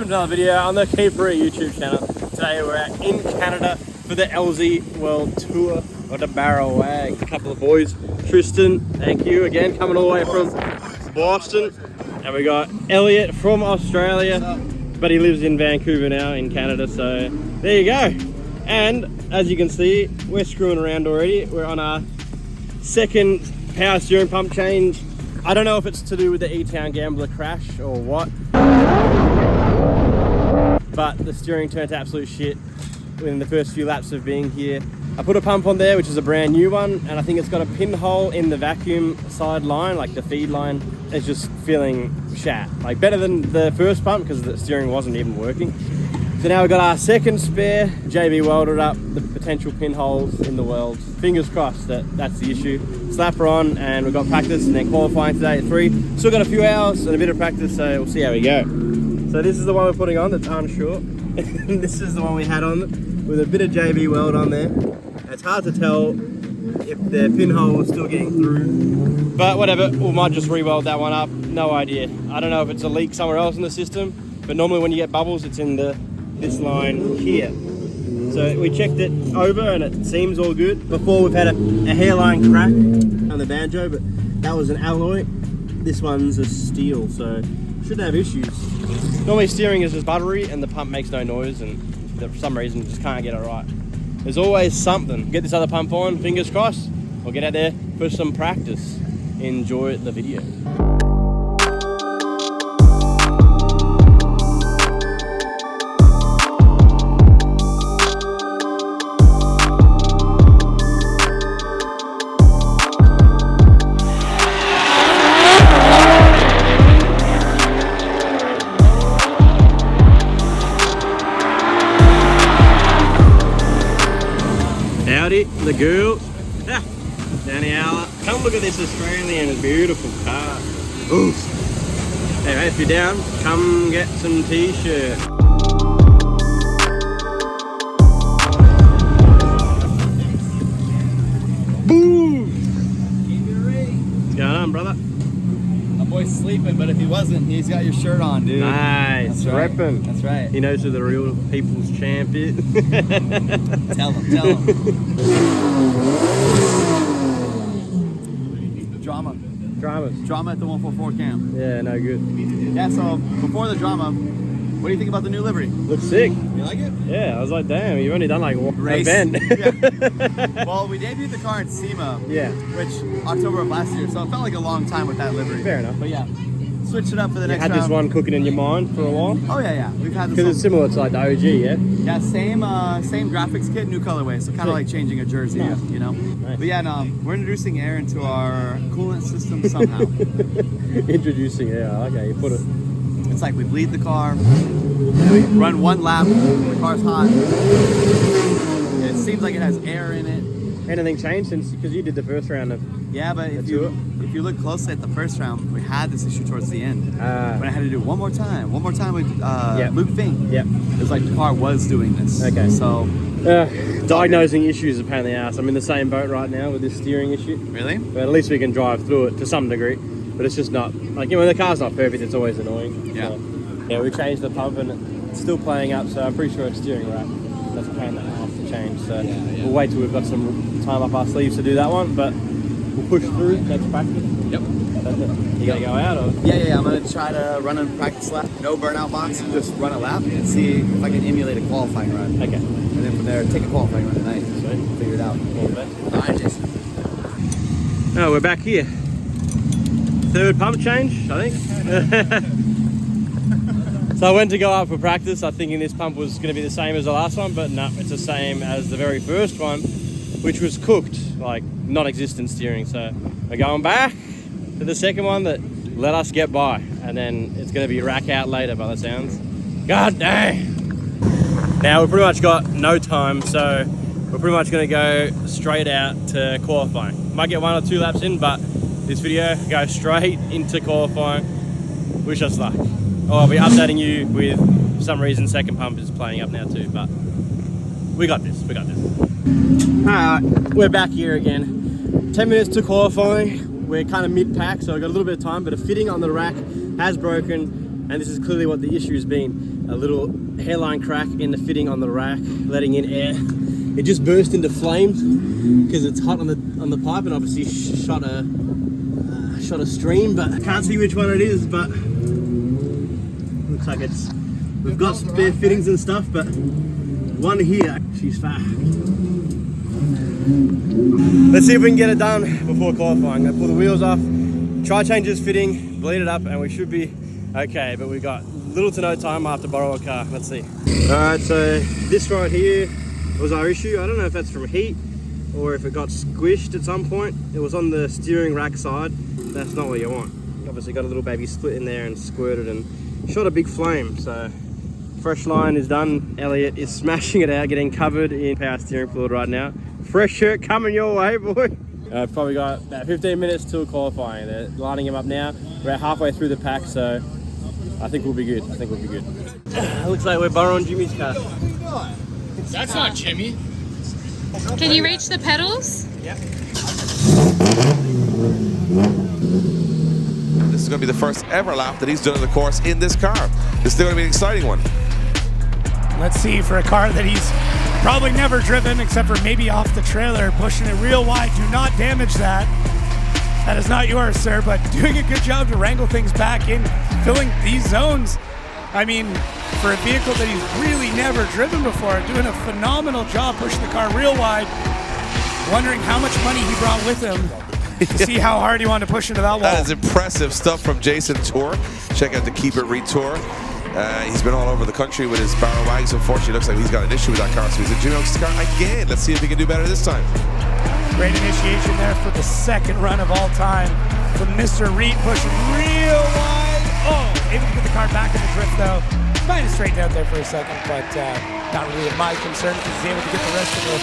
welcome to another video on the Keeper YouTube channel. Today we're in Canada for the LZ World Tour of the Barrawagz. A couple of boys, Tristan, thank you again, coming all the way from Boston. And we got Elliot from Australia, but he lives in Vancouver now in Canada, so there you go. And as you can see, we're screwing around already. We're on our second power steering pump change. I don't know if it's to do with the E-Town Gambler crash or what, but the steering turned to absolute shit within the first few laps of being here. I put a pump on there, which is a brand new one, and I think it's got a pinhole in the vacuum side line, like the feed line. It's just feeling shat. Like better than the first pump because the steering wasn't even working. So now we've got our second spare. JB welded up the potential pinholes in the world. Fingers crossed that that's the issue. Slap her on, and we've got practice and then qualifying today at 3. Still got a few hours and a bit of practice, so we'll see how we go. So this is the one we're putting on that's unsure. This is the one we had on with a bit of JB weld on there. It's hard to tell if the pinhole is still getting through, but whatever, we might just re-weld that one up. No idea. I don't know if it's a leak somewhere else in the system, but normally when you get bubbles, it's in this line here. So we checked it over and it seems all good. Before we've had a hairline crack on the banjo, but that was an alloy. This one's a steel, so shouldn't have issues. Normally steering is just buttery and the pump makes no noise, and for some reason just can't get it right. There's always something. Get this other pump on, fingers crossed. We'll get out there for some practice. Enjoy the video. Howdy, the girl. Danny Alla. Come look at this Australian beautiful car. Ooh. Anyway, if you're down, come get some t-shirt. Boom! What's going on, brother? My boy's sleeping, but if he wasn't, he's got your shirt on, dude. Nice, That's right. reppin'. That's right. He knows who the real people's champ is. Tell him. Drama at the 144 camp. Yeah, no good. Yeah, so before the drama, what do you think about the new livery? Looks sick. You like it? Yeah, I was like, damn, you've only done like one Race. event. Yeah. Well, we debuted the car in SEMA, Yeah. which October of last year, so it felt like a long time with that livery. Fair enough. But yeah, switched it up for the You next had round. this one cooking in your mind for a while? Oh yeah. We've had this Because it's similar to like the OG, yeah? Yeah, same graphics kit, new colorway, so kind of like changing a jersey, Nice. you know? Nice. But yeah, no, we're introducing air into our coolant system somehow. Introducing, yeah, okay, you put it. It's like we bleed the car, and we run one lap, the car's hot. It seems like it has air in it. Anything changed since, because you did the first round of... Yeah, but if you look closely at the first round, we had this issue towards the end. When I had to do it one more time with Luke Fink. Yep. It was like the car was doing this. Okay. So... diagnosing issues are a pain in the ass. I'm in the same boat right now with this steering issue. Really? But at least we can drive through it to some degree. But it's just not, like, you know, when the car's not perfect, it's always annoying. Yeah. So, yeah, we changed the pump and it's still playing up, so I'm pretty sure it's steering right. That's a pain in the ass to change. So we'll wait till we've got some time up our sleeves to do that one, but we'll push through. That's practice. Yep. That's it. You gotta go out, or? Yeah. I'm gonna try to run a practice lap, no burnout box, just run a lap and see if I can emulate a qualifying run. Okay. And then from there, take a qualifying run tonight. Sweet. Figure it out. All the best. All right, Jason. Oh, we're back here. Third pump change, I think. So I went to go up for practice. I thinking this pump was going to be the same as the last one, but no, it's the same as the very first one, which was cooked, like non-existent steering. So we're going back to the second one that let us get by, and then it's going to be rack out later by the sounds. God dang! Now we've pretty much got no time, so we're pretty much going to go straight out to qualifying. Might get 1 or 2 laps in, but this video goes straight into qualifying. Wish us luck. Oh, I'll be updating you with, for some reason, second pump is playing up now too, but we got this. Alright, we're back here again. 10 minutes to qualifying. We're kind of mid-pack, so we've got a little bit of time, but a fitting on the rack has broken, and this is clearly what the issue has been. a little hairline crack in the fitting on the rack, letting in air. It just burst into flames because it's hot on the pipe, and obviously shot a stream, but I can't see which one it is, but looks like we've got spare fittings and stuff, but one here, she's fat. Let's see if we can get it done before qualifying. I pull the wheels off, try change this fitting, bleed it up, and we should be okay, but we've got little to no time after borrow a car. Let's see. Alright, so this right here was our issue. I don't know if that's from heat or if it got squished at some point. It was on the steering rack side. That's not what you want. Obviously got a little baby split in there and squirted and shot a big flame. So fresh line is done. Elliot is smashing it out, getting covered in power steering fluid right now. Fresh shirt coming your way, boy. Probably got about 15 minutes till qualifying. They're lining him up now. We're halfway through the pack, so I think we'll be good. Looks like we're borrowing Jimmy's car. That's not Jimmy. Can you reach the pedals? Yep. This is going to be the first ever lap that he's done on the course in this car. This is still going to be an exciting one. Let's see, for a car that he's probably never driven except for maybe off the trailer, pushing it real wide. Do not damage that. That is not yours, sir, but doing a good job to wrangle things back in, filling these zones. I mean, for a vehicle that he's really never driven before, doing a phenomenal job pushing the car real wide. Wondering how much money he brought with him to see how hard he wanted to push into that wall. That is impressive stuff from Jason Tour. Check out the Keep It Reet Tour. He's been all over the country with his Barrawagz. Unfortunately, looks like he's got an issue with that car, so he's in Jimmy Oaks' car again. Let's see if he can do better this time. Great initiation there for the second run of all time from Mr. Reet, pushing real wide. Oh, able to get the car back in the drift though. Might have straightened out there for a second, but not really of my concern because he's able to get the rest of the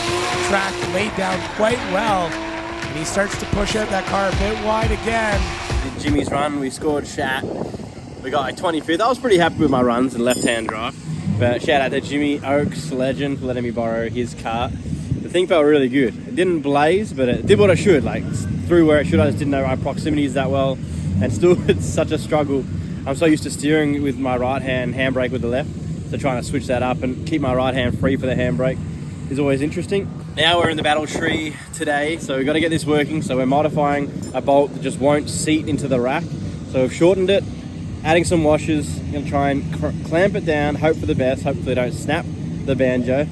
track laid down quite well. And he starts to push out that car a bit wide again. Did Jimmy's run, we scored shat. We got like 25th. I was pretty happy with my runs and left-hand drive. But shout out to Jimmy Oaks, legend, for letting me borrow his car. The thing felt really good. It didn't blaze, but it did what it should, like through where it should. I just didn't know our proximities that well. And still, it's such a struggle. I'm so used to steering with my right hand handbrake with the left. So trying to switch that up and keep my right hand free for the handbrake is always interesting. Now we're in the battle tree today, so we've got to get this working. So we're modifying a bolt that just won't seat into the rack. So we've shortened it, adding some washers, gonna try and clamp it down, hope for the best, hopefully they don't snap the banjo.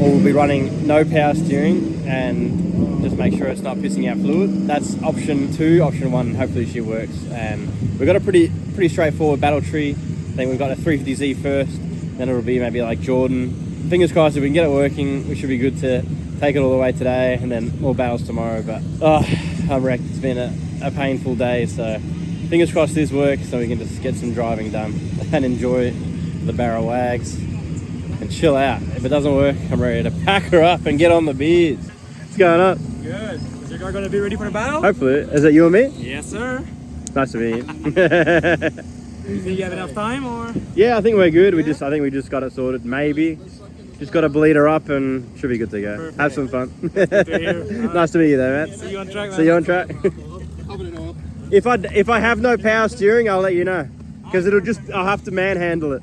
Or we'll be running no power steering and just make sure it's not pissing out fluid. That's option 2. Option 1, hopefully she works. And we've got a pretty straightforward battle tree. I think we've got a 350Z first, then it'll be maybe like Jordan. Fingers crossed if we can get it working, we should be good to take it all the way today and then more battles tomorrow. But I'm wrecked. It's been a painful day, so fingers crossed this works so we can just get some driving done and enjoy the Barrawagz and chill out. If it doesn't work, I'm ready to pack her up and get on the beers. What's going on? Good. Is your car going to be ready for the battle? Hopefully. Is that you and me? Yes, sir. Nice to meet you. You think you have enough time, or? Yeah, I think we're good. I think we just got it sorted. Maybe. Just got to bleed her up and should be good to go. Perfect. Have some fun. Good to hear. Nice to meet you there, man. See you on track, man. See you on track. If I have no power steering, I'll let you know. Because I'll have to manhandle it.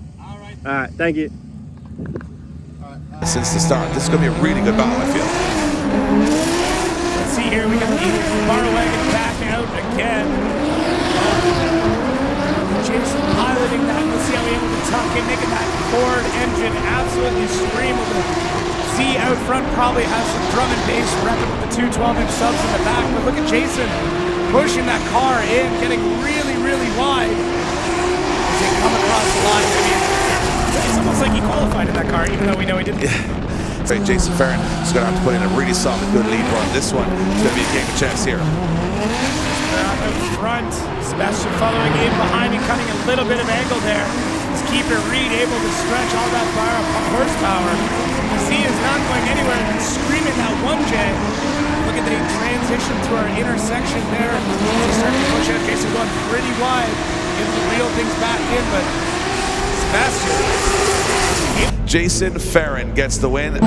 Alright, thank you. Since the start, this is going to be a really good battle, I feel. Let's see here, we got the Barrawagz back out again. Jason piloting that. Let's see how we're able to tuck in, making that Ford engine absolutely scream with the Z out front. Probably has some drum and bass repping with the 2 12-inch subs in the back. But look at Jason pushing that car in, getting really, really wide as they come across the line. I mean, it's almost like he qualified in that car, even though we know he didn't. Yeah. Jason Farron is going to have to put in a really solid, good lead run. This one is going to be a game of chess here. Out front, Sebastian following in behind and cutting a little bit of angle there. Let's keep it Reet able to stretch all that horsepower. Z is not going anywhere and screaming that 1J. Look at the transition to our intersection there. He's starting to push out. Jason going pretty wide, able to reel things back in, but Sebastian. Jason Farron gets the win.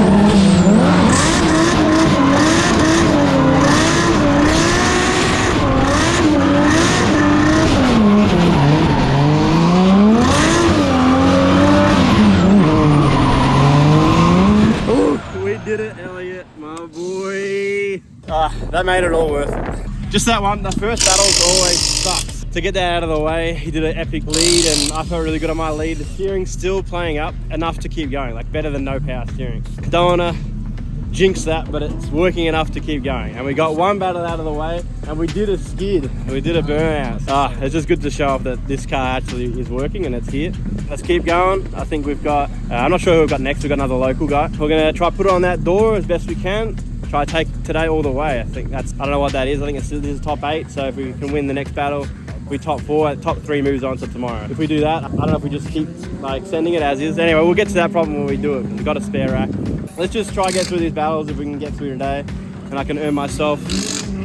that made it all worth it. Just that one, the first battle's always sucks. To get that out of the way, he did an epic lead and I felt really good on my lead. The steering's still playing up enough to keep going, like better than no power steering. Don't wanna jinx that, but it's working enough to keep going. And we got one battle out of the way and we did a skid. We did a burnout. It's just good to show off that this car actually is working and it's here. Let's keep going. I think we've got, I'm not sure who we've got next. We've got another local guy. We're gonna try to put it on that door as best we can. Try to take today all the way. I think that's, I don't know what that is. I think this is top 8. So if we can win the next battle, we top 4, top 3 moves on to tomorrow. If we do that, I don't know if we just keep like sending it as is. Anyway, we'll get to that problem when we do it. We've got a spare rack. Let's just try to get through these battles if we can get through today. And I can earn myself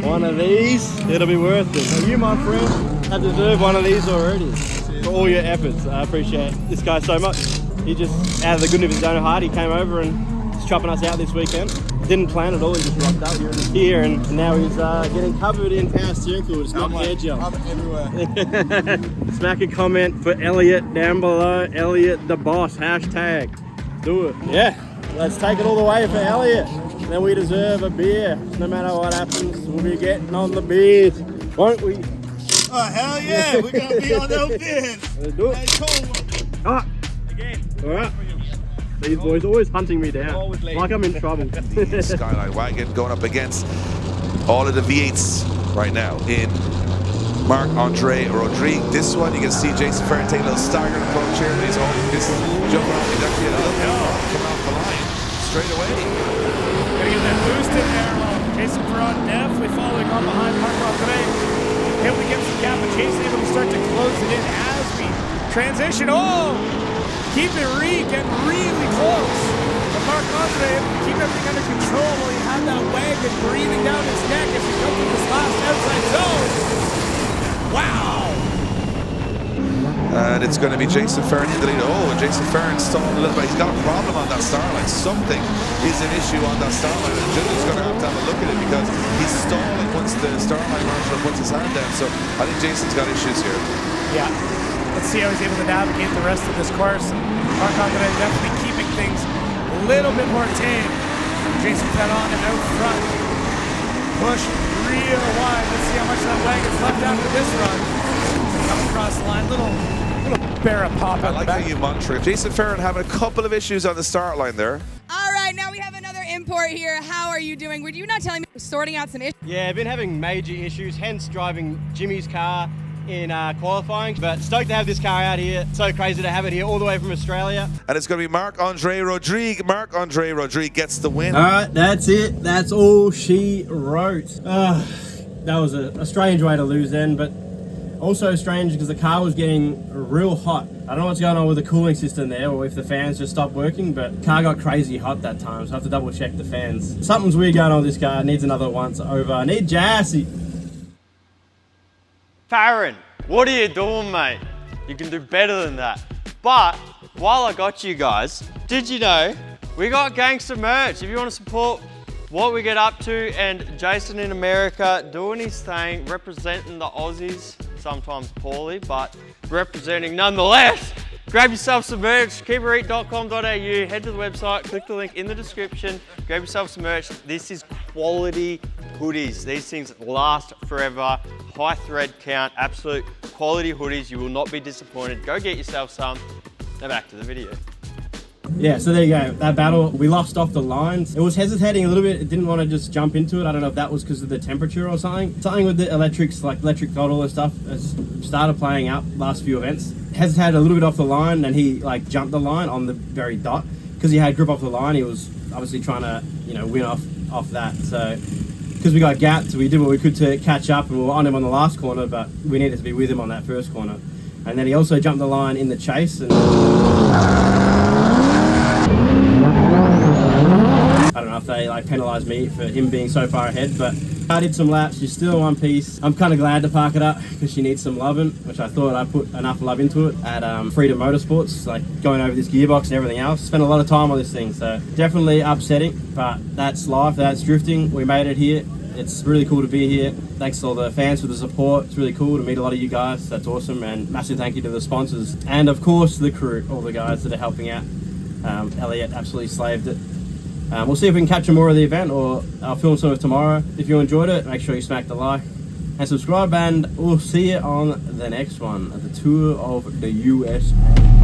one of these. It'll be worth it. And you, my friend, have deserved one of these already. For all your efforts. I appreciate this guy so much. He just, out of the goodness of his own heart, he came over and he's chopping us out this weekend. Didn't plan at all, he just rocked up here and now he's getting covered in power steering fluid. It's not hair gel. I'm everywhere. Smack a comment for Elliot down below. Elliot the boss, hashtag. Do it. Yeah, let's take it all the way for Elliot. Then we deserve a beer. No matter what happens, we'll be getting on the beers, won't we? Oh, hell yeah, we're gonna be on those beers. Let's do it. Hey, cool. Ah, Again. all right. These boys always hunting me down, like I'm in trouble. The Skyline wagon going up against all of the V8s right now in Marc-Andre Rodrigue. This one, you can see Jason Ferrin taking a little staggered approach here. He's jumping off. He's actually a little coming off the line straight away. Gotta get that boost in there. Jason Ferrin definitely following on behind Marc-Andre. Able to get some gap, but Jason able to start to close it in as we transition. Keep it Reet getting really close. But Marc-Andre able to keep everything under control while he had that wagon breathing down his neck as we come to this last outside zone. Wow! And it's going to be Jason Ferrin in the lead. And Jason Ferrin stalling a little bit. He's got a problem on that star line. Something is an issue on that star line. And Junior's going to have a look at it because he's stalling once the star line marshal puts his hand down. So I think Jason's got issues here. Yeah. Let's see how he's able to navigate the rest of this course. Marc-Andre definitely keeping things a little bit more tame. Jason Ferrin on and out front. Push real wide. Let's see how much that wagon's left after this run. Come across the line. Little barra pop out I like the how back. you monitor it. Jason Ferrin having a couple of issues on the start line there. All right, now we have another import here. How are you doing? Were you not telling me sorting out some issues? Yeah, I've been having major issues, hence driving Jimmy's car in qualifying, but stoked to have this car out here. So crazy to have it here all the way from Australia. And it's going to be Marc-Andre Rodrigue. Marc-Andre Rodrigue gets the win. All right, that's it. That's all she wrote. That was a strange way to lose then, but also strange because the car was getting real hot. I don't know what's going on with the cooling system there or if the fans just stopped working, but the car got crazy hot that time, so I have to double check the fans. Something's weird going on with this car. It needs another once over. I need Jassy. Farron, what are you doing, mate? You can do better than that. But while I got you guys, did you know we got gangster merch? If you want to support what we get up to, and Jason in America doing his thing, representing the Aussies, sometimes poorly, but representing nonetheless. Grab yourself some merch, keepereat.com.au, head to the website, click the link in the description, grab yourself some merch. This is quality hoodies. These things last forever, high thread count, absolute quality hoodies. You will not be disappointed. Go get yourself some. Now back to the video. Yeah, so there you go. That battle, we lost off the lines. It was hesitating a little bit. It didn't want to just jump into it. I don't know if that was because of the temperature or something. Something with the electrics, like electric cold, all this stuff, has started playing up last few events. Hesitated a little bit off the line, and he like jumped the line on the very dot. Because he had grip off the line, he was obviously trying to, win off that. So, because we got gapped, we did what we could to catch up, and we were on him on the last corner, but we needed to be with him on that first corner. And then he also jumped the line in the chase, and I don't know if they penalised me for him being so far ahead, but I did some laps. She's still in one piece. I'm kind of glad to park it up because she needs some loving, which I thought I put enough love into it at Freedom Motorsports, like going over this gearbox and everything else. Spent a lot of time on this thing, so definitely upsetting, but that's life, that's drifting. We made it here. It's really cool to be here. Thanks to all the fans for the support. It's really cool to meet a lot of you guys. That's awesome, and massive thank you to the sponsors and of course the crew, all the guys that are helping out. Elliot absolutely slaved it. We'll see if we can capture more of the event, or I'll film some of it tomorrow. If you enjoyed it, make sure you smack the like and subscribe, and we'll see you on the next one, the tour of the USA.